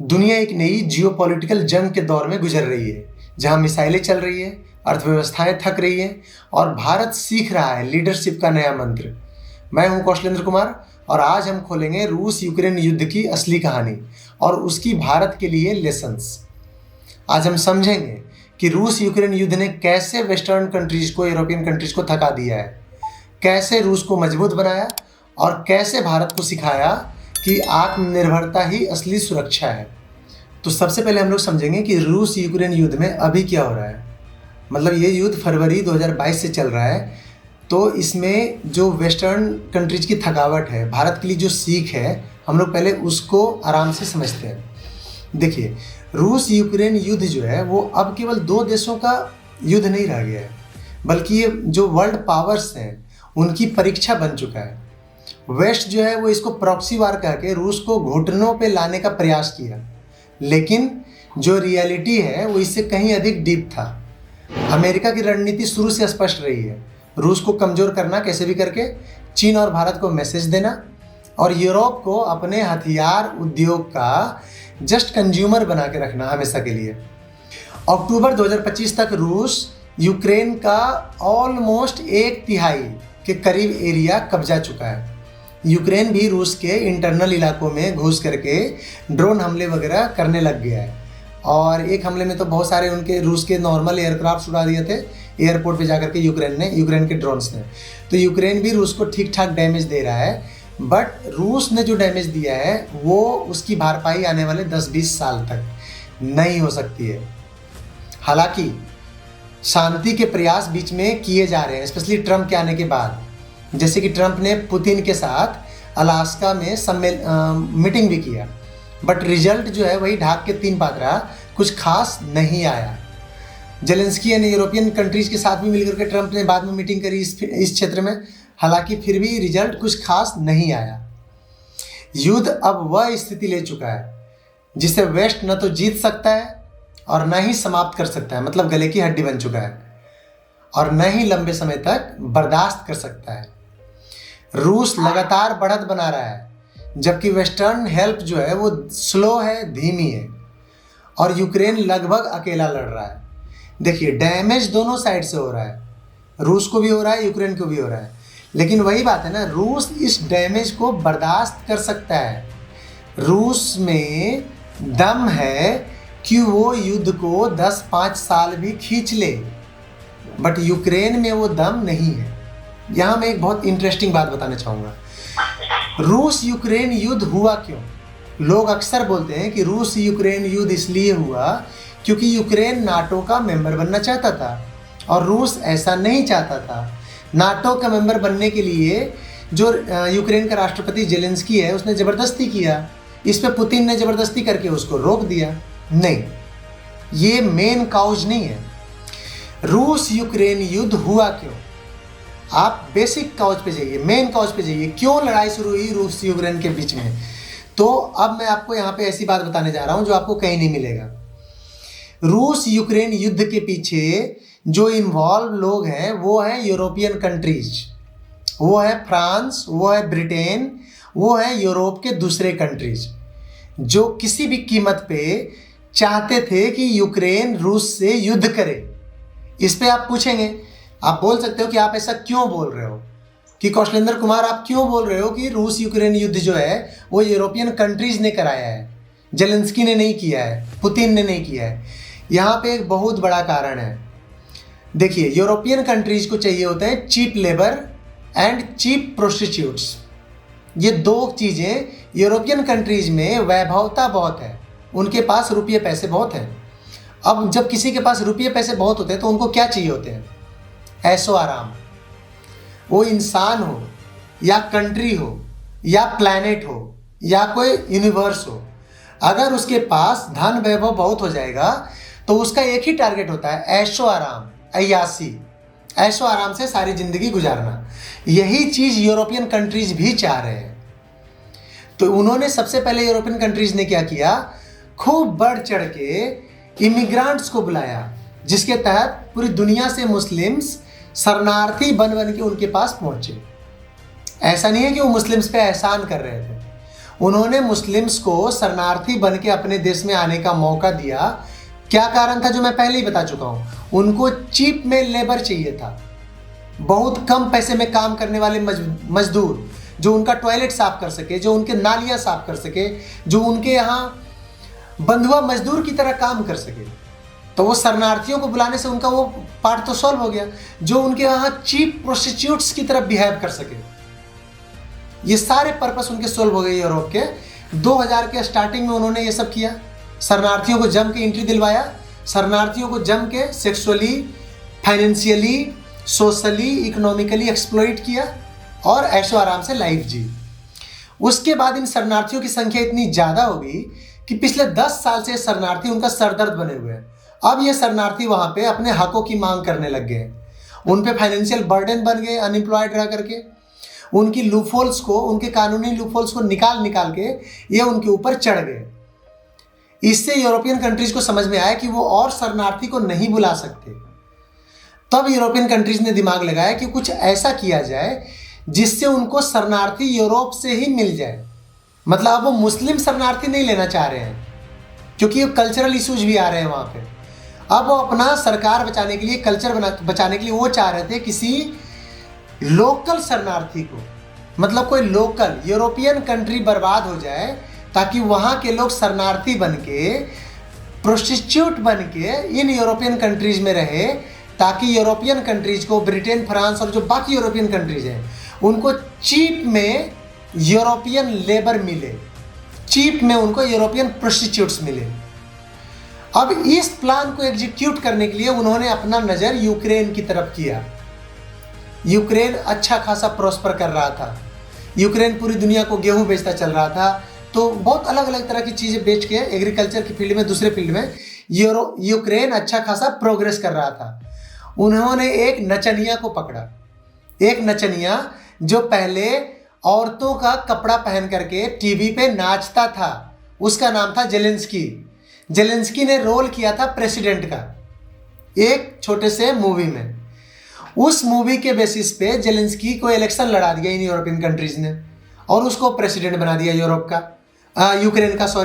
दुनिया एक नई जियोपॉलिटिकल जंग के दौर में गुजर रही है, जहां मिसाइलें चल रही है, अर्थव्यवस्थाएं थक रही हैं और भारत सीख रहा है लीडरशिप का नया मंत्र। मैं हूं कौशलेंद्र कुमार और आज हम खोलेंगे रूस यूक्रेन युद्ध की असली कहानी और उसकी भारत के लिए लेसन्स। आज हम समझेंगे कि रूस यूक्रेन युद्ध ने कैसे वेस्टर्न कंट्रीज को, यूरोपियन कंट्रीज को थका दिया है, कैसे रूस को मजबूत बनाया और कैसे भारत को सिखाया कि आत्मनिर्भरता ही असली सुरक्षा है। तो सबसे पहले हम लोग समझेंगे कि रूस यूक्रेन युद्ध में अभी क्या हो रहा है। मतलब ये युद्ध फरवरी 2022 से चल रहा है, तो इसमें जो वेस्टर्न कंट्रीज की थकावट है, भारत के लिए जो सीख है, हम लोग पहले उसको आराम से समझते हैं। देखिए, रूस यूक्रेन युद्ध जो है वो अब केवल दो देशों का युद्ध नहीं रह गया है, बल्कि ये जो वर्ल्ड पावर्स हैं उनकी परीक्षा बन चुका है। वेस्ट जो है वो इसको प्रॉक्सी वार कह के रूस को घुटनों पे लाने का प्रयास किया, लेकिन जो रियलिटी है वो इससे कहीं अधिक डीप था। अमेरिका की रणनीति शुरू से स्पष्ट रही है, रूस को कमज़ोर करना कैसे भी करके, चीन और भारत को मैसेज देना और यूरोप को अपने हथियार उद्योग का जस्ट कंज्यूमर बना के रखना हमेशा के लिए। अक्टूबर 2025 तक रूस यूक्रेन का ऑलमोस्ट 1/3 के करीब एरिया कब्जा चुका है। यूक्रेन भी रूस के इंटरनल इलाकों में घुस करके ड्रोन हमले वगैरह करने लग गया है और एक हमले में तो बहुत सारे उनके रूस के नॉर्मल एयरक्राफ्ट उड़ा दिए थे एयरपोर्ट पे जाकर के यूक्रेन के ड्रोन्स ने। तो यूक्रेन भी रूस को ठीक ठाक डैमेज दे रहा है, बट रूस ने जो डैमेज दिया है वो उसकी भरपाई आने वाले 10-20 साल तक नहीं हो सकती है। हालांकि शांति के प्रयास बीच में किए जा रहे हैं, स्पेशली ट्रंप के आने के बाद। जैसे कि ट्रंप ने पुतिन के साथ अलास्का में मीटिंग भी किया, बट रिजल्ट जो है वही ढाक के 3 पात रहा, कुछ खास नहीं आया। जेलेंस्की ने यूरोपियन कंट्रीज के साथ भी मिलकर के ट्रंप ने बाद में मीटिंग करी इस क्षेत्र में, हालांकि फिर भी रिजल्ट कुछ खास नहीं आया। युद्ध अब वह स्थिति ले चुका है जिसे वेस्ट न तो जीत सकता है और न ही समाप्त कर सकता है, मतलब गले की हड्डी बन चुका है, और न ही लंबे समय तक बर्दाश्त कर सकता है। रूस लगातार बढ़त बना रहा है, जबकि वेस्टर्न हेल्प जो है वो स्लो है, धीमी है, और यूक्रेन लगभग अकेला लड़ रहा है। देखिए, डैमेज दोनों साइड से हो रहा है, रूस को भी हो रहा है, यूक्रेन को भी हो रहा है, लेकिन वही बात है ना, रूस इस डैमेज को बर्दाश्त कर सकता है। रूस में दम है कि वो युद्ध को 10-5 साल भी खींच ले, बट यूक्रेन में वो दम नहीं है। यहाँ मैं एक बहुत इंटरेस्टिंग बात बताना चाहूँगा। रूस यूक्रेन युद्ध हुआ क्यों? लोग अक्सर बोलते हैं कि रूस यूक्रेन युद्ध इसलिए हुआ क्योंकि यूक्रेन नाटो का मेंबर बनना चाहता था और रूस ऐसा नहीं चाहता था। नाटो का मेंबर बनने के लिए जो यूक्रेन का राष्ट्रपति जेलेंस्की है उसने ज़बरदस्ती किया, इस पे पुतिन ने ज़बरदस्ती करके उसको रोक दिया। नहीं, ये मेन काउज नहीं है। रूस यूक्रेन युद्ध हुआ क्यों? आप बेसिक काउज पे जाइए, मेन काउज पे जाइए, क्यों लड़ाई शुरू हुई रूस यूक्रेन के बीच में। तो अब मैं आपको यहाँ पे ऐसी बात बताने जा रहा हूँ जो आपको कहीं नहीं मिलेगा। रूस यूक्रेन युद्ध के पीछे जो इन्वॉल्व लोग हैं वो हैं यूरोपियन कंट्रीज, वो है फ्रांस, वो है ब्रिटेन, वो है यूरोप के दूसरे कंट्रीज, जो किसी भी कीमत पे चाहते थे कि यूक्रेन रूस से युद्ध करे। इस पे आप पूछेंगे, आप बोल सकते हो कि आप ऐसा क्यों बोल रहे हो, कि कौशलेंद्र कुमार आप क्यों बोल रहे हो कि रूस यूक्रेन युद्ध जो है वो यूरोपियन कंट्रीज ने कराया है, जेलेंस्की ने नहीं किया है, पुतिन ने नहीं किया है। यहाँ पे एक बहुत बड़ा कारण है। देखिए, यूरोपियन कंट्रीज को चाहिए होते हैं cheap labour and cheap prostitutes. ये दो चीज़ें, यूरोपियन कंट्रीज में वैभवता बहुत है, उनके पास रुपये पैसे बहुत हैं। अब जब किसी के पास रुपये पैसे बहुत होते हैं तो उनको क्या चाहिए होते हैं? ऐशो आराम। वो इंसान हो या कंट्री हो या प्लैनेट हो या कोई यूनिवर्स हो, अगर उसके पास धन वैभव बहुत हो जाएगा तो उसका एक ही टारगेट होता है, ऐशो आराम, अय्यासी, ऐशो आराम से सारी जिंदगी गुजारना। यही चीज़ यूरोपियन कंट्रीज भी चाह रहे हैं। तो उन्होंने सबसे पहले यूरोपियन कंट्रीज ने क्या किया, खूब बढ़ चढ़ के इमिग्रेंट्स को बुलाया, जिसके तहत पूरी दुनिया से मुस्लिम्स शरणार्थी बन बन के उनके पास पहुंचे। ऐसा नहीं है कि वो मुस्लिम्स पे एहसान कर रहे थे, उन्होंने मुस्लिम्स को शरणार्थी बन के अपने देश में आने का मौका दिया। क्या कारण था, जो मैं पहले ही बता चुका हूँ। उनको चीप में लेबर चाहिए था, बहुत कम पैसे में काम करने वाले मजदूर, जो उनका टॉयलेट साफ कर सके, जो उनके नालियाँ साफ कर सके, जो उनके यहाँ बंधुआ मजदूर की तरह काम कर सके। तो वो शरणार्थियों को बुलाने से उनका वो पार्ट तो सॉल्व हो गया, जो उनके यहाँ चीप प्रोस्टिट्यूट्स की तरह बिहेव कर सके। ये सारे पर्पस उनके सॉल्व हो गए यूरोप के। 2000 के स्टार्टिंग में उन्होंने ये सब किया, शरणार्थियों को जम के एंट्री दिलवाया, शरणार्थियों को जम के sexually, financially, socially, economically exploit किया और ऐशो आराम से लाइफ जी। उसके बाद इन शरणार्थियों की संख्या इतनी ज़्यादा हो गई कि पिछले 10 साल से शरणार्थी उनका सरदर्द बने हुए हैं। अब ये शरणार्थी वहाँ पे अपने हकों की मांग करने लग गए, उन पे फाइनेंशियल बर्डन बन गए अनएम्प्लॉयड रह करके। उनकी लूपहोल्स को, उनके कानूनी लूपहोल्स को निकाल के ये उनके ऊपर चढ़ गए। इससे यूरोपियन कंट्रीज को समझ में आया कि वो और शरणार्थी को नहीं बुला सकते। तब यूरोपियन कंट्रीज ने दिमाग लगाया कि कुछ ऐसा किया जाए जिससे उनको शरणार्थी यूरोप से ही मिल जाए। मतलब अब वो मुस्लिम शरणार्थी नहीं लेना चाह रहे हैं, क्योंकि कल्चरल इश्यूज भी आ रहे हैं वहाँ पे। अब वो अपना सरकार बचाने के लिए, कल्चर बचाने के लिए वो चाह रहे थे किसी लोकल शरणार्थी को, मतलब कोई लोकल यूरोपियन कंट्री बर्बाद हो जाए ताकि वहाँ के लोग शरणार्थी बन के, प्रोस्टिट्यूट बन के इन यूरोपियन कंट्रीज में रहे, ताकि यूरोपियन कंट्रीज को, ब्रिटेन, फ्रांस और जो बाकी यूरोपियन कंट्रीज हैं, उनको चीप में यूरोपियन लेबर मिले, चीप में उनको यूरोपियन प्रोस्टिट्यूट्स मिले। अब इस प्लान को एग्जीक्यूट करने के लिए उन्होंने अपना नज़र यूक्रेन की तरफ किया। यूक्रेन अच्छा खासा प्रॉस्पर कर रहा था, यूक्रेन पूरी दुनिया को गेहूं बेचता चल रहा था, तो बहुत अलग अलग तरह की चीज़ें बेच के एग्रीकल्चर की फील्ड में, दूसरे फील्ड में यूक्रेन अच्छा खासा प्रोग्रेस कर रहा था। उन्होंने एक नचनिया को पकड़ा, एक नचनिया जो पहले औरतों का कपड़ा पहन करके टीवी पे नाचता था, उसका नाम था जेलेंस्की। जेलेंस्की ने रोल किया था प्रेसिडेंट का एक छोटे से मूवी में। उस मूवी के बेसिस पे जेलेंस्की को इलेक्शन लड़ा दिया इन यूरोपियन कंट्रीज ने और उसको प्रेसिडेंट बना दिया यूक्रेन का।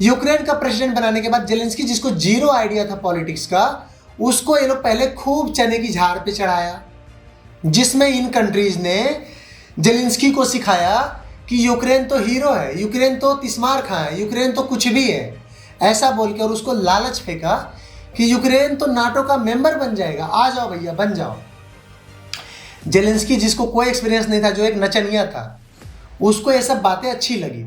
यूक्रेन का प्रेसिडेंट बनाने के बाद जेलेंस्की, जिसको जीरो आइडिया था पॉलिटिक्स का, उसको ये लोग पहले खूब चने की झाड़ पे चढ़ाया, जिसमें इन कंट्रीज ने जेलेंस्की को सिखाया कि यूक्रेन तो हीरो है, यूक्रेन तो तिस्मार खां है, यूक्रेन तो कुछ भी है, ऐसा बोल के, और उसको लालच फेंका कि यूक्रेन तो नाटो का मेंबर बन जाएगा, आ जाओ भैया बन जाओ। जेलेंस्की, जिसको कोई एक्सपीरियंस नहीं था, जो एक नचनिया था, उसको ये सब बातें अच्छी लगी।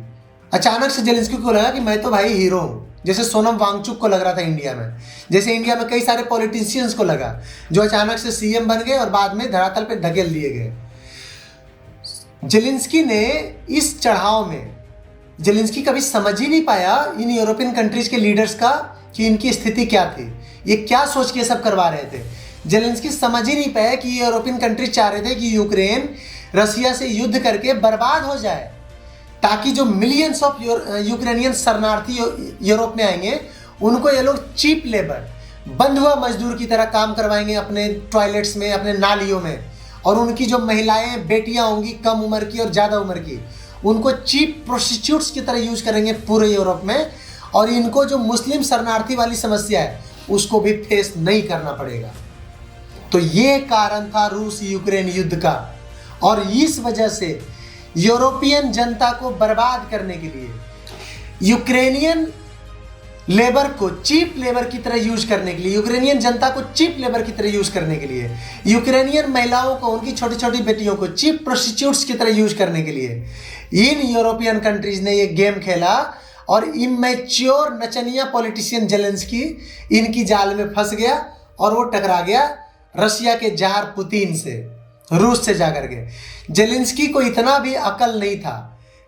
अचानक से जेलेंस्की को लगा कि मैं तो भाई हीरो हूँ, जैसे सोनम वांगचुक को लग रहा था इंडिया में, जैसे इंडिया में कई सारे पॉलिटिशियंस को लगा जो अचानक से सीएम बन गए और बाद में धरातल पे धकेल दिए गए। जेलेंस्की ने इस चढ़ाव में, जेलेंस्की कभी समझ ही नहीं पाया इन यूरोपियन कंट्रीज के लीडर्स का कि इनकी स्थिति क्या थी, ये क्या सोच के सब करवा रहे थे। जेलेंस्की समझ ही नहीं पाया कि ये यूरोपियन कंट्रीज चाह रहे थे कि यूक्रेन रसिया से युद्ध करके बर्बाद हो जाए, ताकि जो मिलियंस ऑफ यूक्रेनियन शरणार्थी यूरोप में आएंगे, उनको ये लोग चीप लेबर, बंधुआ मजदूर की तरह काम करवाएंगे अपने टॉयलेट्स में, अपने नालियों में, और उनकी जो महिलाएं, बेटियां होंगी कम उम्र की और ज़्यादा उम्र की, उनको चीप प्रोस्टिट्यूट्स की तरह यूज करेंगे पूरे यूरोप में, और इनको जो मुस्लिम शरणार्थी वाली समस्या है उसको भी फेस नहीं करना पड़ेगा। तो ये कारण था रूस यूक्रेन युद्ध का, और इस वजह से यूरोपियन जनता को बर्बाद करने के लिए, यूक्रेनियन लेबर को चीप लेबर की तरह यूज करने के लिए, यूक्रेनियन जनता को चीप लेबर की तरह यूज करने के लिए, यूक्रेनियन महिलाओं को, उनकी छोटी छोटी बेटियों को चीप प्रोस्टिट्यूट्स की तरह यूज करने के लिए इन यूरोपियन कंट्रीज ने ये गेम खेला, और इमेच्योर नचनिया पॉलिटिशियन जेलेंस्की इनकी जाल में फंस गया और वो टकरा गया रशिया के जार पुतिन से, रूस से जाकर के। जेलेंस्की को इतना भी अकल नहीं था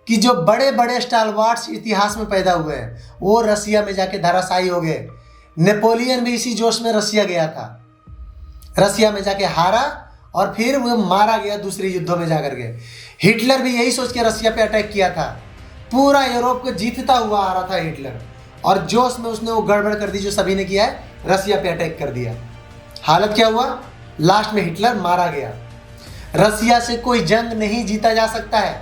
कि जो बड़े बड़े स्टालवार्ट्स इतिहास में पैदा हुए हैं वो रसिया में जाके धराशायी हो गए। नेपोलियन भी इसी जोश में रसिया गया था, रसिया में जाके हारा और फिर वो मारा गया दूसरे युद्धों में जाकर के। हिटलर भी यही सोच के रसिया पे अटैक किया था, पूरा यूरोप को जीतता हुआ आ रहा था हिटलर, और जोश में उसने वो गड़बड़ कर दी जो सभी ने किया है, रसिया पे अटैक कर दिया। हालत क्या हुआ, लास्ट में हिटलर मारा गया। रसिया से कोई जंग नहीं जीता जा सकता है,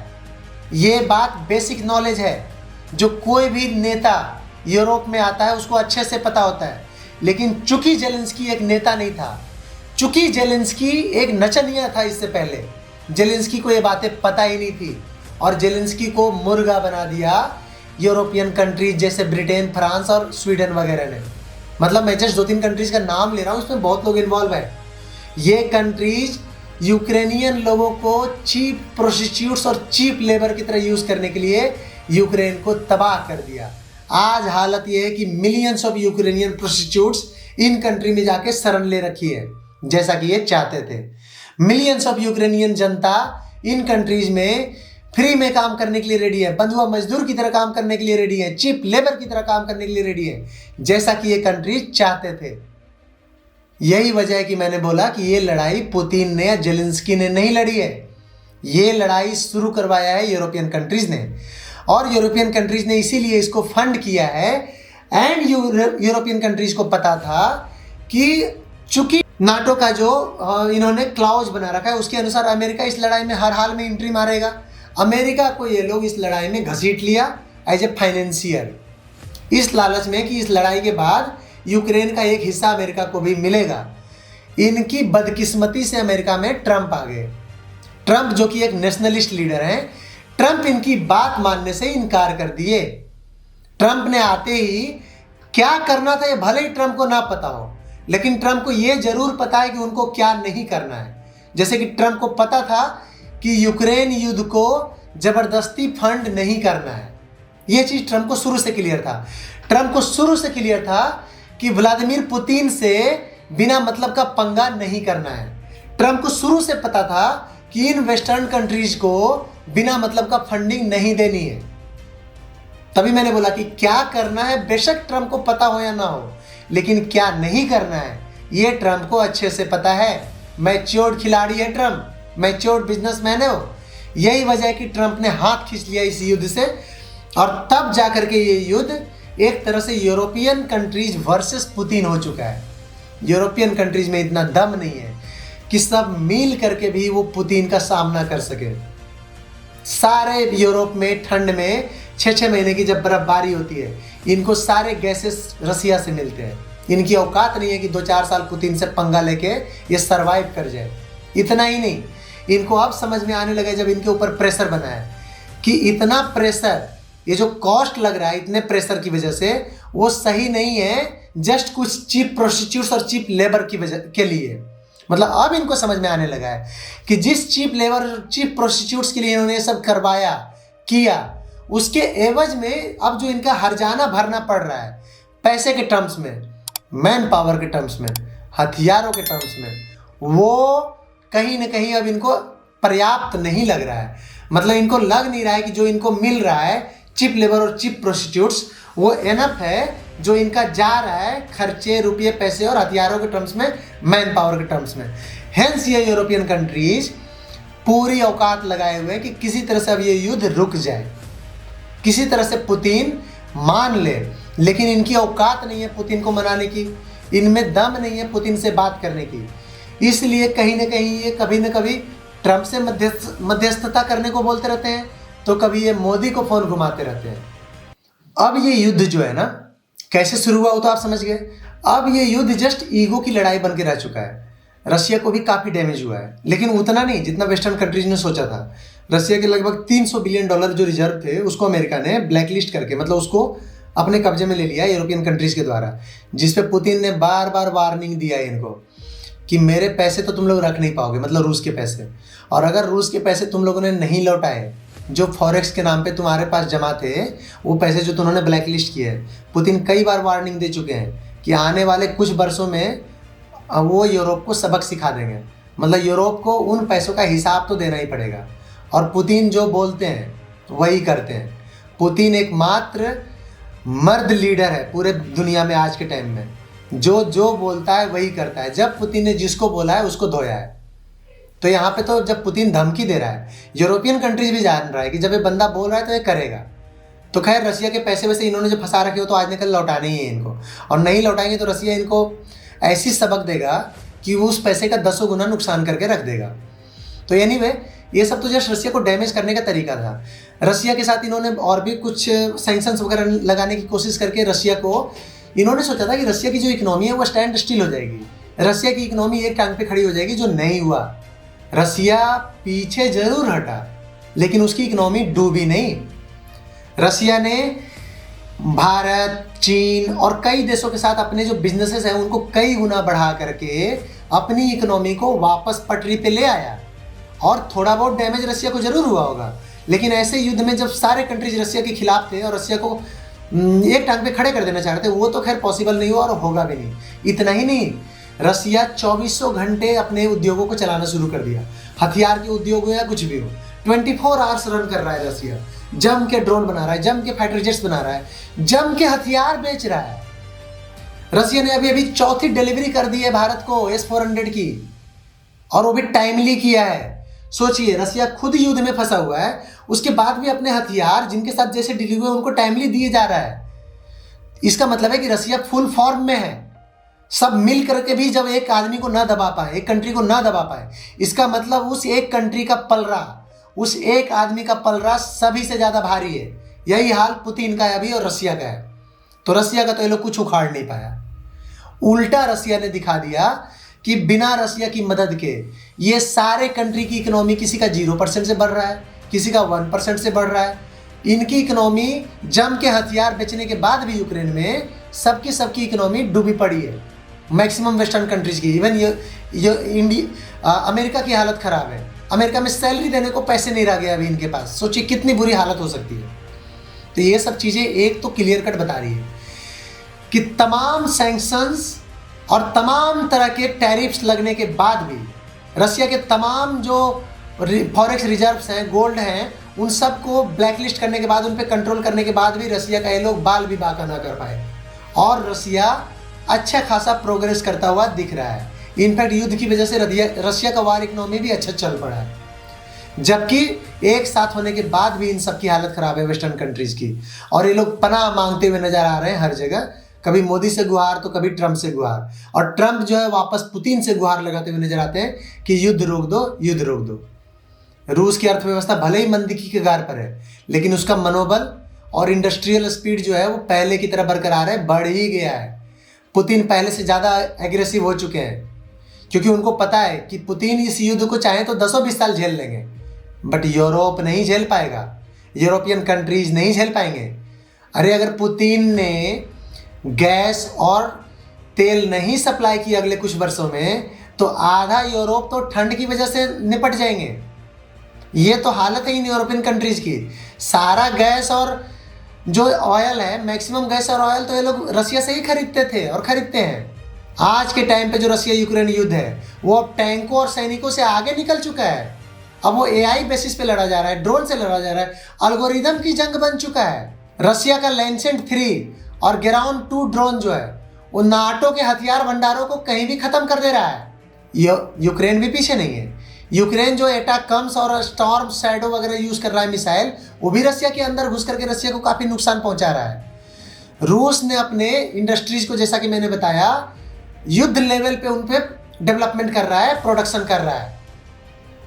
ये बात बेसिक नॉलेज है, जो कोई भी नेता यूरोप में आता है उसको अच्छे से पता होता है। लेकिन चूंकि जेलेंस्की एक नेता नहीं था, चूंकि जेलेंस्की एक नचनिया था, इससे पहले जेलेंस्की को ये बातें पता ही नहीं थी और जेलेंस्की को मुर्गा बना दिया यूरोपियन कंट्रीज जैसे ब्रिटेन, फ्रांस और स्वीडन वगैरह ने। मतलब मैं जस्ट 2-3 कंट्रीज का नाम ले रहा हूँ, इसमें बहुत लोग इन्वॉल्व है। ये कंट्रीज यूक्रेनियन लोगों को चीप प्रोस्टिट्यूट्स और चीप लेबर की तरह यूज करने के लिए यूक्रेन को तबाह कर दिया। आज हालत ये है कि millions of Ukrainian prostitutes in country में जाके शरण ले रखी है, जैसा कि ये चाहते थे। Millions of Ukrainian Janata in countries में फ्री में काम करने के लिए रेडी है, बंधुआ मजदूर की तरह काम करने के लिए रेडी है, चीप लेबर की तरह काम करने के लिए रेडी है, जैसा कि ये कंट्रीज चाहते थे। यही वजह है कि मैंने बोला कि ये लड़ाई पुतिन ने या जेलेंस्की ने नहीं लड़ी है, ये लड़ाई शुरू करवाया है यूरोपियन कंट्रीज ने, और यूरोपियन कंट्रीज ने इसीलिए इसको फंड किया है। एंड यूरोपियन कंट्रीज को पता था कि चूंकि नाटो का जो इन्होंने क्लाउज बना रखा है उसके अनुसार अमेरिका इस लड़ाई में हर हाल में एंट्री मारेगा। अमेरिका को ये लोग इस लड़ाई में घसीट लिया एज ए फाइनेंशियर, इस लालच में कि इस लड़ाई के बाद यूक्रेन का एक हिस्सा अमेरिका को भी मिलेगा। इनकी बदकिस्मती से अमेरिका में ट्रंप आ गए। ट्रंप जो कि एक नेशनलिस्ट लीडर हैं, ट्रंप इनकी बात मानने से इनकार कर दिए। ट्रंप ने आते ही क्या करना था ये भले ही ट्रंप को ना पता हो, लेकिन ट्रंप को ये जरूर पता है कि उनको क्या नहीं करना है। जैसे कि ट्रंप को पता था कि यूक्रेन युद्ध को जबरदस्ती फंड नहीं करना है, ये चीज ट्रंप को शुरू से क्लियर था। ट्रंप को शुरू से क्लियर था कि व्लादिमीर पुतिन से बिना मतलब का पंगा नहीं करना है। ट्रंप को शुरू से पता था कि इन वेस्टर्न कंट्रीज को बिना मतलब का फंडिंग नहीं देनी है। तभी मैंने बोला कि क्या करना है बेशक ट्रंप को पता हो या ना हो, लेकिन क्या नहीं करना है ये ट्रंप को अच्छे से पता है। मैच्योर्ड खिलाड़ी है ट्रंप, मैच्योर्ड बिजनेसमैन है वो। यही वजह है कि ट्रंप ने हाथ खींच लिया इस युद्ध से, और तब जाकर के ये युद्ध एक तरह से यूरोपियन कंट्रीज वर्सेस पुतिन हो चुका है। यूरोपियन कंट्रीज में इतना दम नहीं है कि सब मिल करके भी वो पुतिन का सामना कर सके। सारे यूरोप में ठंड में 6-6 महीने की जब बर्फबारी होती है, इनको सारे गैसेस रसिया से मिलते हैं। इनकी औकात नहीं है कि 2-4 साल पुतिन से पंगा लेके ये सरवाइव कर जाए। इतना ही नहीं, इनको अब समझ में आने लगा जब इनके ऊपर प्रेशर बना है कि इतना प्रेशर, ये जो कॉस्ट लग रहा है इतने प्रेशर की वजह से, वो सही नहीं है जस्ट कुछ चीप प्रोस्टिट्यूट्स और चीप लेबर की वजह के लिए। मतलब अब इनको समझ में आने लगा है कि जिस चीप लेबर, चीप प्रोस्टिट्यूट्स के लिए इन्होंने सब करवाया किया, उसके एवज में अब जो इनका हर्जाना भरना पड़ रहा है पैसे के टर्म्स में, मैन पावर के टर्म्स में, हथियारों के टर्म्स में, वो कहीं ना कहीं अब इनको पर्याप्त नहीं लग रहा है। मतलब इनको लग नहीं रहा है कि जो इनको मिल रहा है चिप लेबर और चिप प्रोस्टिट्यूट्स वो एनफ है जो इनका जा रहा है खर्चे, रुपये, पैसे और हथियारों के टर्म्स में, मैन पावर के टर्म्स में। हेंस ये यूरोपियन कंट्रीज पूरी औकात लगाए हुए हैं कि किसी तरह से अब ये युद्ध रुक जाए, किसी तरह से पुतिन मान ले। लेकिन इनकी औकात नहीं है पुतिन को मनाने की, इनमें दम नहीं है पुतिन से बात करने की। इसलिए कहीं ना कहीं ये कभी ना कभी ट्रंप से मध्यस्थता करने को बोलते रहते हैं, तो कभी ये मोदी को फोन घुमाते रहते हैं। अब ये युद्ध जो है ना कैसे शुरू हुआ वो तो आप समझ गए। अब ये युद्ध जस्ट ईगो की लड़ाई बन के रह चुका है। रशिया को भी काफ़ी डैमेज हुआ है, लेकिन उतना नहीं जितना वेस्टर्न कंट्रीज ने सोचा था। रशिया के लगभग $300 बिलियन जो रिजर्व थे उसको अमेरिका ने ब्लैकलिस्ट करके, मतलब उसको अपने कब्जे में ले लिया यूरोपियन कंट्रीज के द्वारा, जिस पे पुतिन ने बार बार वार्निंग दिया है इनको कि मेरे पैसे तो तुम लोग रख नहीं पाओगे, मतलब रूस के पैसे, और अगर रूस के पैसे तुम लोगों ने नहीं लौटाए जो फॉरेक्स के नाम पे तुम्हारे पास जमा थे, वो पैसे जो तुमने ब्लैकलिस्ट किए हैं, पुतिन कई बार वार्निंग दे चुके हैं कि आने वाले कुछ वर्षों में वो यूरोप को सबक सिखा देंगे। मतलब यूरोप को उन पैसों का हिसाब तो देना ही पड़ेगा, और पुतिन जो बोलते हैं वही करते हैं। पुतिन एकमात्र मर्द लीडर है पूरे दुनिया में आज के टाइम में, जो बोलता है वही करता है। जब पुतिन ने जिसको बोला है उसको धोया है। तो यहाँ पे तो जब पुतिन धमकी दे रहा है, यूरोपियन कंट्रीज भी जान रहा है कि जब ये बंदा बोल रहा है तो ये करेगा। तो खैर रसिया के पैसे वैसे इन्होंने जो फंसा रखे हो तो आज निकल लौटाने ही है इनको, और नहीं लौटाएंगे तो रसिया इनको ऐसी सबक देगा कि वो उस पैसे का 10 गुना नुकसान करके रख देगा। तो एनीवे ये सब तो जस्ट रसिया को डैमेज करने का तरीका था। रसिया के साथ इन्होंने और भी कुछ सैंक्शंस वगैरह लगाने की कोशिश करके रसिया को, इन्होंने सोचा था कि रसिया की जो इकोनॉमी है वो स्टैंड स्टिल हो जाएगी, रसिया की इकोनॉमी एक टांग पे खड़ी हो जाएगी, जो नहीं हुआ। रसिया पीछे जरूर हटा लेकिन उसकी इकोनॉमी डूबी नहीं। रसिया ने भारत, चीन और कई देशों के साथ अपने जो बिजनेसेस हैं उनको कई गुना बढ़ा करके अपनी इकोनॉमी को वापस पटरी पे ले आया। और थोड़ा बहुत डैमेज रसिया को जरूर हुआ होगा, लेकिन ऐसे युद्ध में जब सारे कंट्रीज रसिया के खिलाफ थे और रसिया को एक टांग पे खड़े कर देना चाहते थे, वो तो खैर पॉसिबल नहीं हुआ और होगा भी नहीं। इतना ही नहीं, रसिया 2400 घंटे अपने उद्योगों को चलाना शुरू कर दिया, हथियार के उद्योग हो या कुछ भी हो, 24 आवर्स रन कर रहा है रसिया। जम के ड्रोन बना रहा है, जम के फाइटर जेट्स बना रहा है, जम के हथियार बेच रहा है। रसिया ने अभी अभी चौथी डिलीवरी कर दी है भारत को S-400 की, और वो भी टाइमली किया है। सोचिए, रसिया खुद युद्ध में फंसा हुआ है, उसके बाद भी अपने हथियार जिनके साथ जैसे डिलीवरी हुए उनको टाइमली दिए जा रहा है। इसका मतलब है कि रसिया फुल फॉर्म में है। सब मिल करके भी जब एक आदमी को ना दबा पाए, एक कंट्री को ना दबा पाए, इसका मतलब उस एक कंट्री का पलड़ा, उस एक आदमी का पलड़ा सभी से ज्यादा भारी है। यही हाल पुतिन का है अभी और रसिया का है। तो रसिया का तो ये लोग कुछ उखाड़ नहीं पाया। उल्टा रसिया ने दिखा दिया कि बिना रसिया की मदद के ये सारे कंट्री की इकोनॉमी, किसी का 0% से बढ़ रहा है, किसी का 1% से बढ़ रहा है। इनकी इकोनॉमी जम के हथियार बेचने के बाद भी यूक्रेन में सबकी इकोनॉमी डूबी पड़ी है। मैक्सिमम वेस्टर्न कंट्रीज की, इवन इंडिया, अमेरिका की हालत खराब है। अमेरिका में सैलरी देने को पैसे नहीं रह गए अभी इनके पास। सोचिए कितनी बुरी हालत हो सकती है। तो ये सब चीज़ें एक तो क्लियर कट बता रही है कि तमाम सैंक्शंस और तमाम तरह के टैरिफ्स लगने के बाद भी रसिया के तमाम जो फॉरेक्स रिजर्व्स हैं, गोल्ड हैं, उन सब को ब्लैकलिस्ट करने के बाद, उन पे कंट्रोल करने के बाद भी रसिया का ये लोग बाल भी बाका ना कर पाए और रसिया अच्छा खासा प्रोग्रेस करता हुआ दिख रहा है। इनफैक्ट युद्ध की वजह से रसिया का वार इकोनॉमी भी अच्छा चल पड़ा है, जबकि एक साथ होने के बाद भी इन सब की हालत खराब है वेस्टर्न कंट्रीज की। और ये लोग पनाह मांगते हुए नजर आ रहे हैं हर जगह, कभी मोदी से गुहार तो कभी ट्रंप से गुहार, और ट्रंप जो है वापस पुतिन से गुहार लगाते हुए नजर आते हैं कि युद्ध रोक दो, युद्ध रोक दो। रूस की अर्थव्यवस्था भले ही मंदी की कगार पर है, लेकिन उसका मनोबल और इंडस्ट्रियल स्पीड जो है वो पहले की तरह बरकरार है, बढ़ ही गया है। पुतिन पहले से ज़्यादा एग्रेसिव हो चुके हैं, क्योंकि उनको पता है कि पुतिन इस युद्ध को चाहे तो 10-20 साल झेल लेंगे, बट यूरोप नहीं झेल पाएगा, यूरोपियन कंट्रीज नहीं झेल पाएंगे। अरे अगर पुतिन ने गैस और तेल नहीं सप्लाई किया अगले कुछ वर्षों में, तो आधा यूरोप तो ठंड की वजह से निपट जाएंगे। ये तो हालत है इन यूरोपियन कंट्रीज की। सारा गैस और जो ऑयल है, मैक्सिमम गैस और ऑयल तो ये लोग रसिया से ही खरीदते थे और खरीदते हैं। आज के टाइम पे जो रसिया यूक्रेन युद्ध है वो अब टैंकों और सैनिकों से आगे निकल चुका है। अब वो AI बेसिस पे लड़ा जा रहा है, ड्रोन से लड़ा जा रहा है, अल्गोरिदम की जंग बन चुका है। रसिया का लैंसेट 3 और ग्राउंड 2 ड्रोन जो है वो नाटो के हथियार भंडारों को कहीं भी खत्म कर दे रहा है। यूक्रेन भी पीछे नहीं है। यूक्रेन जो एटाकम्स और स्टॉर्म शैडो वगैरह यूज कर रहा है मिसाइल, वो भी रसिया के अंदर घुस करके रसिया को काफी नुकसान पहुंचा रहा है। रूस ने अपने इंडस्ट्रीज को, जैसा कि मैंने बताया, युद्ध लेवल पे उन पे डेवलपमेंट कर रहा है, प्रोडक्शन कर रहा है।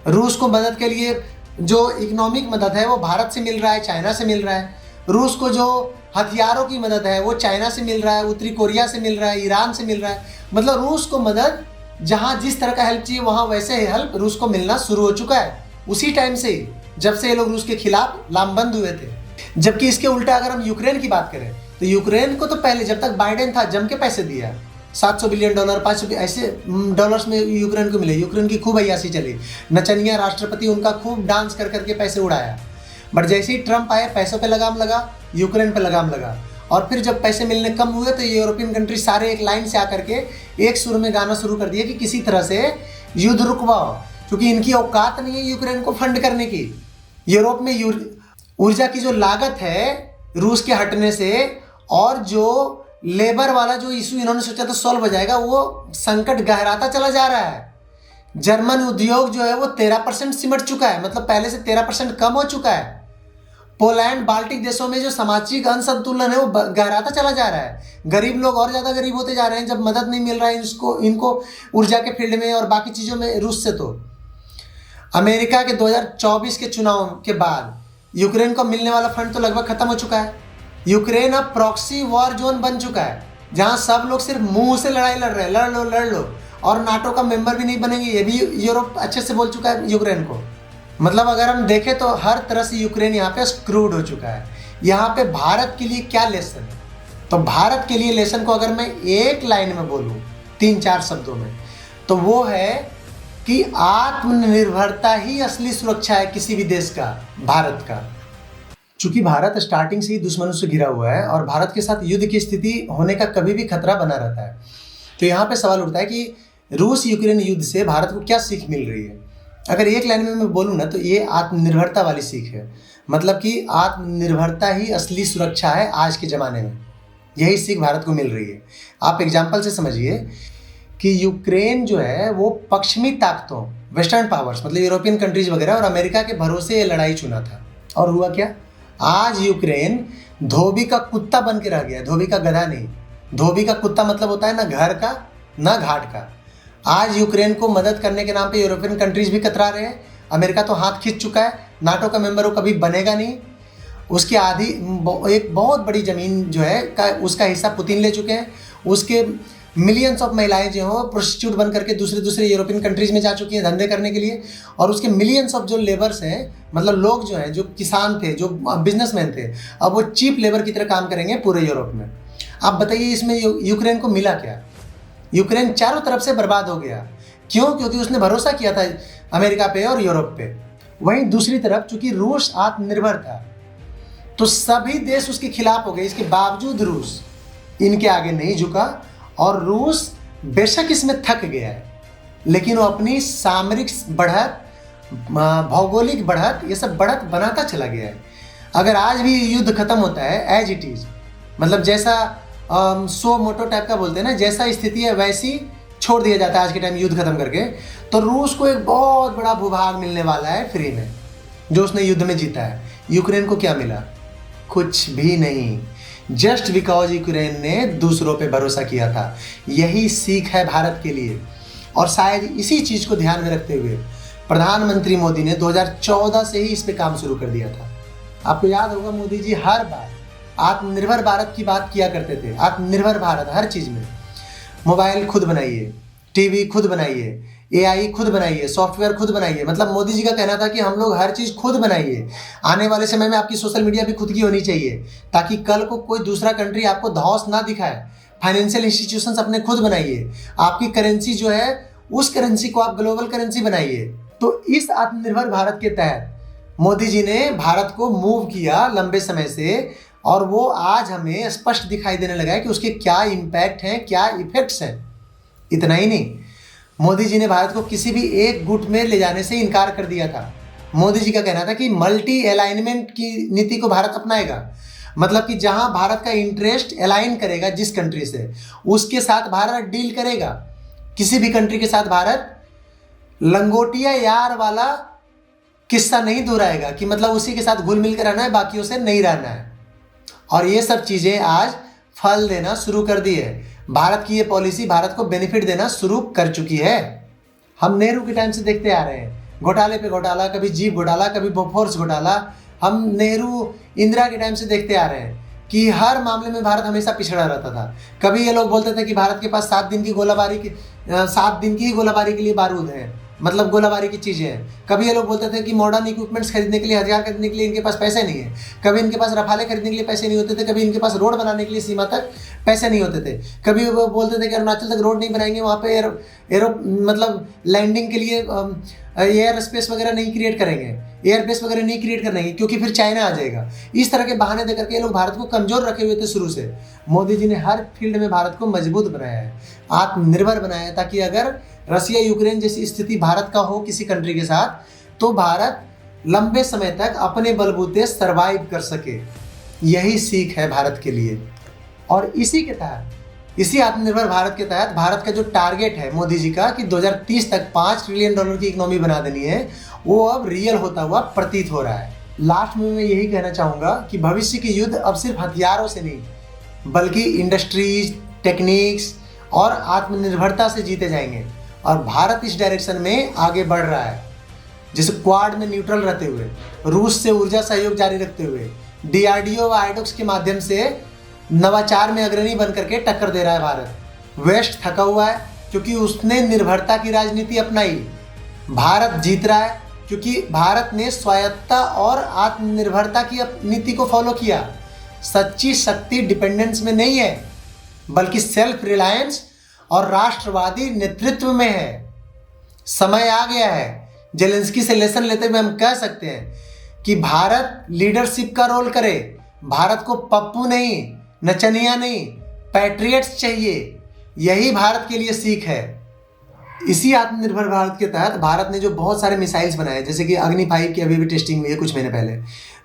रूस को मदद के लिए जो इकोनॉमिक मदद है वो भारत से मिल रहा है, चाइना से मिल रहा है। रूस को जो हथियारों की मदद है वो चाइना से मिल रहा है, उत्तरी कोरिया से मिल रहा है, ईरान से मिल रहा है। मतलब रूस को मदद जहां जिस तरह का हेल्प चाहिए वहां वैसे हेल्प रूस को मिलना शुरू हो चुका है, उसी टाइम से ही, जब से ये लोग रूस के खिलाफ लामबंद हुए थे। जबकि इसके उल्टा अगर हम यूक्रेन की बात करें तो यूक्रेन को तो पहले जब तक बाइडेन था जम के पैसे दिया, $700 बिलियन, $500 ऐसे डॉलर्स में यूक्रेन को मिले। यूक्रेन की खूब अय्यासी चली, नचनिया राष्ट्रपति उनका खूब डांस कर करके पैसे उड़ाया। बट जैसे ही ट्रंप आए, पैसों पे लगाम लगा, यूक्रेन पे लगाम लगा। और फिर जब पैसे मिलने कम हुए तो यूरोपियन कंट्री सारे एक लाइन से आकर के एक सुर में गाना शुरू कर दिया कि किसी तरह से युद्ध रुकवाओ, क्योंकि इनकी औकात नहीं है यूक्रेन को फंड करने की। यूरोप में ऊर्जा की जो लागत है रूस के हटने से, और जो लेबर वाला जो इशू इन्होंने सोचा था सॉल्व हो जाएगा, वो संकट गहराता चला जा रहा है। जर्मन उद्योग जो है वो 13% सिमट चुका है, मतलब पहले से 13% कम हो चुका है। पोलैंड, बाल्टिक देशों में जो सामाजिक असंतुलन है वो गहराता चला जा रहा है। गरीब लोग और ज़्यादा गरीब होते जा रहे हैं जब मदद नहीं मिल रहा है इनको ऊर्जा के फील्ड में और बाकी चीज़ों में रूस से। तो अमेरिका के 2024 के चुनाव के बाद यूक्रेन को मिलने वाला फंड तो लगभग खत्म हो चुका है। यूक्रेन अब प्रॉक्सी वॉर जोन बन चुका है, जहां सब लोग सिर्फ मुंह से लड़ाई लड़ रहे हैं, लड़ लो, और नाटो का मेंबर भी नहीं बनेंगे। ये भी यूरोप अच्छे से बोल चुका है यूक्रेन को। मतलब अगर हम देखें तो हर तरह से यूक्रेन यहाँ पे स्क्रूड हो चुका है। यहाँ पे भारत के लिए क्या लेसन है? तो भारत के लिए लेसन को अगर मैं एक लाइन में बोलूँ, 3-4 शब्दों में, तो वो है कि आत्मनिर्भरता ही असली सुरक्षा है किसी भी देश का, भारत का। चूंकि भारत स्टार्टिंग से ही दुश्मनों से घिरा हुआ है और भारत के साथ युद्ध की स्थिति होने का कभी भी खतरा बना रहता है, तो यहाँ पे सवाल उठता है कि रूस यूक्रेन युद्ध से भारत को क्या सीख मिल रही है। अगर एक लाइन में मैं बोलूँ ना, तो ये आत्मनिर्भरता वाली सीख है। मतलब कि आत्मनिर्भरता ही असली सुरक्षा है आज के ज़माने में, यही सीख भारत को मिल रही है। आप एग्जाम्पल से समझिए कि यूक्रेन जो है वो पश्चिमी ताकतों, वेस्टर्न पावर्स मतलब यूरोपियन कंट्रीज वगैरह और अमेरिका के भरोसे ये लड़ाई चुना था, और हुआ क्या? आज यूक्रेन धोबी का कुत्ता बन के रह गया। धोबी का गधा नहीं, धोबी का कुत्ता मतलब होता है ना घर का ना घाट का। आज यूक्रेन को मदद करने के नाम पे यूरोपियन कंट्रीज भी कतरा रहे हैं। अमेरिका तो हाथ खींच चुका है, नाटो का मेंबर वो कभी बनेगा नहीं। उसकी आधी एक बहुत बड़ी ज़मीन जो है उसका हिस्सा पुतिन ले चुके हैं। उसके मिलियंस ऑफ महिलाएं जो हो प्रोस्टिट्यूट बन करके दूसरे यूरोपियन कंट्रीज में जा चुकी हैं धंधे करने के लिए। और उसके मिलियंस ऑफ जो लेबर्स हैं, मतलब लोग जो हैं, जो किसान थे, जो बिजनेसमैन थे, अब वो चीप लेबर की तरह काम करेंगे पूरे यूरोप में। आप बताइए इसमें यूक्रेन को मिला क्या? यूक्रेन चारों तरफ से बर्बाद हो गया। क्यों? क्योंकि उसने भरोसा किया था अमेरिका पे और यूरोप पे। वहीं दूसरी तरफ चूंकि रूस आत्मनिर्भर था, तो सभी देश उसके खिलाफ हो गए। इसके बावजूद रूस इनके आगे नहीं झुका, और रूस बेशक इसमें थक गया है, लेकिन वो अपनी सामरिक बढ़त, भौगोलिक बढ़त, ये सब बढ़त बनाता चला गया है। अगर आज भी युद्ध खत्म होता है एज इट इज़, मतलब जैसा सो मोटो टाइप का बोलते हैं ना, जैसा स्थिति है वैसी छोड़ दिया जाता है आज के टाइम युद्ध खत्म करके, तो रूस को एक बहुत बड़ा भूभाग मिलने वाला है फ्री में, जो उसने युद्ध में जीता है। यूक्रेन को क्या मिला? कुछ भी नहीं, जस्ट बिकॉज यूक्रेन ने दूसरों पे भरोसा किया था। यही सीख है भारत के लिए, और शायद इसी चीज़ को ध्यान में रखते हुए प्रधानमंत्री मोदी ने 2014 से ही इस पे काम शुरू कर दिया था। आपको याद होगा मोदी जी हर बार आत्मनिर्भर भारत की बात किया करते थे। आत्मनिर्भर भारत हर चीज़ में, मोबाइल खुद बनाइए, टीवी खुद बनाइए, AI खुद बनाइए, सॉफ्टवेयर खुद बनाइए। मतलब मोदी जी का कहना था कि हम लोग हर चीज़ खुद बनाइए। आने वाले समय में आपकी सोशल मीडिया भी खुद की होनी चाहिए, ताकि कल को कोई दूसरा कंट्री आपको धौंस ना दिखाए। फाइनेंशियल इंस्टीट्यूशंस अपने खुद बनाइए। आपकी करेंसी जो है उस करेंसी को आप ग्लोबल करेंसी बनाइए। तो इस आत्मनिर्भर भारत के तहत मोदी जी ने भारत को मूव किया लंबे समय से, और वो आज हमें स्पष्ट दिखाई देने लगा है कि उसके क्या इम्पैक्ट हैं, क्या इफेक्ट्स हैं। इतना ही नहीं, मोदी जी ने भारत को किसी भी एक गुट में ले जाने से इनकार कर दिया था। मोदी जी का कहना था कि मल्टी अलाइनमेंट की नीति को भारत अपनाएगा। मतलब कि जहां भारत का इंटरेस्ट अलाइन करेगा जिस कंट्री से, उसके साथ भारत डील करेगा। किसी भी कंट्री के साथ भारत लंगोटिया यार वाला किस्सा नहीं दोहराएगा कि मतलब उसी के साथ घुल मिल कर रहना है, बाकियों से नहीं रहना है। और ये सब चीज़ें आज फल देना शुरू कर दी है। भारत की ये पॉलिसी भारत को बेनिफिट देना शुरू कर चुकी है। हम नेहरू के टाइम से देखते आ रहे हैं, घोटाले पे घोटाला, कभी जीप घोटाला, कभी बोफोर्स घोटाला। हम नेहरू इंदिरा के टाइम से देखते आ रहे हैं कि हर मामले में भारत हमेशा पिछड़ा रहता था। कभी ये लोग बोलते थे कि भारत के पास 7 दिन की ही गोलाबारी के लिए बारूद है, मतलब गोलाबारी की चीज़ें हैं। कभी ये लोग बोलते थे कि मॉडर्न इक्विपमेंट्स खरीदने के लिए, हथियार खरीदने के लिए इनके पास पैसे नहीं है। कभी इनके पास रफाले खरीदने के लिए पैसे नहीं होते थे। कभी इनके पास रोड बनाने के लिए सीमा तक पैसे नहीं होते थे। कभी वो बोलते थे कि अरुणाचल तक रोड नहीं बनाएंगे, वहाँ पे एरो मतलब लैंडिंग के लिए एयर स्पेस वगैरह नहीं क्रिएट करेंगे, एयर बेस वगैरह नहीं क्रिएट करेंगे, क्योंकि फिर चाइना आ जाएगा। इस तरह के बहाने देकर के ये लोग भारत को कमज़ोर रखे हुए थे शुरू से। मोदी जी ने हर फील्ड में भारत को मजबूत बनाया है, आत्मनिर्भर बनाया है, ताकि अगर रसिया यूक्रेन जैसी स्थिति भारत का हो किसी कंट्री के साथ, तो भारत लंबे समय तक अपने बलबूते सरवाइव कर सके। यही सीख है भारत के लिए। और इसी के तहत, इसी आत्मनिर्भर भारत के तहत भारत का जो टारगेट है मोदी जी का कि 2030 तक $5 ट्रिलियन की इकोनॉमी बना देनी है, वो अब रियल होता हुआ प्रतीत हो रहा है। लास्ट में मैं यही कहना चाहूँगा कि भविष्य के युद्ध अब सिर्फ हथियारों से नहीं, बल्कि इंडस्ट्रीज, टेक्निक्स और आत्मनिर्भरता से जीते जाएंगे। और भारत इस डायरेक्शन में आगे बढ़ रहा है। जैसे क्वाड में न्यूट्रल रहते हुए, रूस से ऊर्जा सहयोग जारी रखते हुए, डीआरडीओ व आइडोक्स के माध्यम से नवाचार में अग्रणी बन करके टक्कर दे रहा है भारत। वेस्ट थका हुआ है क्योंकि उसने निर्भरता की राजनीति अपनाई। भारत जीत रहा है क्योंकि भारत ने स्वायत्तता और आत्मनिर्भरता की नीति को फॉलो किया। सच्ची शक्ति डिपेंडेंस में नहीं है, बल्कि सेल्फ रिलायंस और राष्ट्रवादी नेतृत्व में है। समय आ गया है, जेलेंस्की से लेसन लेते हुए हम कह सकते हैं कि भारत लीडरशिप का रोल करे। भारत को पप्पू नहीं, नचनिया नहीं, पैट्रियट्स चाहिए। यही भारत के लिए सीख है। इसी आत्मनिर्भर भारत के तहत भारत ने जो बहुत सारे मिसाइल्स बनाए, जैसे कि अग्नि 5 की अभी भी टेस्टिंग हुई है कुछ महीने पहले,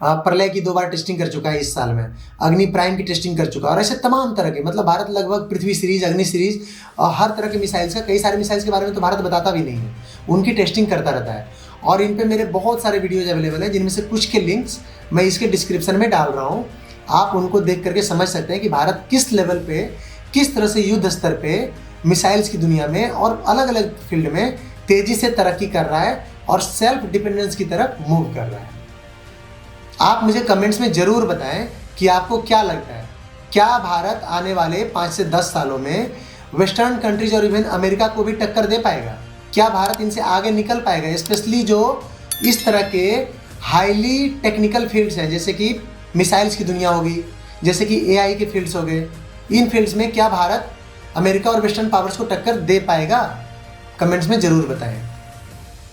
प्रलय की 2 बार टेस्टिंग कर चुका है इस साल में, अग्नि प्राइम की टेस्टिंग कर चुका है, और ऐसे तमाम तरह के, मतलब भारत लगभग पृथ्वी सीरीज, अग्नि सीरीज और हर तरह के मिसाइल्स का, कई सारे मिसाइल्स के बारे में तो भारत बताता भी नहीं है, उनकी टेस्टिंग करता रहता है। और इन पे मेरे बहुत सारे वीडियोज अवेलेबल हैं, जिनमें से कुछ के लिंक्स मैं इसके डिस्क्रिप्शन में डाल रहा हूँ। आप उनको देख करके समझ सकते हैं कि भारत किस लेवल पे, किस तरह से युद्ध स्तर पे, मिसाइल्स की दुनिया में और अलग अलग फील्ड में तेजी से तरक्की कर रहा है और सेल्फ डिपेंडेंस की तरफ मूव कर रहा है। आप मुझे कमेंट्स में ज़रूर बताएं कि आपको क्या लगता है, क्या भारत आने वाले 5 से 10 सालों में वेस्टर्न कंट्रीज और इवन अमेरिका को भी टक्कर दे पाएगा? क्या भारत इनसे आगे निकल पाएगा? स्पेशली जो इस तरह के हाईली टेक्निकल फील्ड्स हैं, जैसे कि मिसाइल्स की दुनिया होगी, जैसे कि एआई के फील्ड्स हो गए, इन फील्ड्स में क्या भारत अमेरिका और वेस्टर्न पावर्स को टक्कर दे पाएगा? कमेंट्स में ज़रूर बताएं।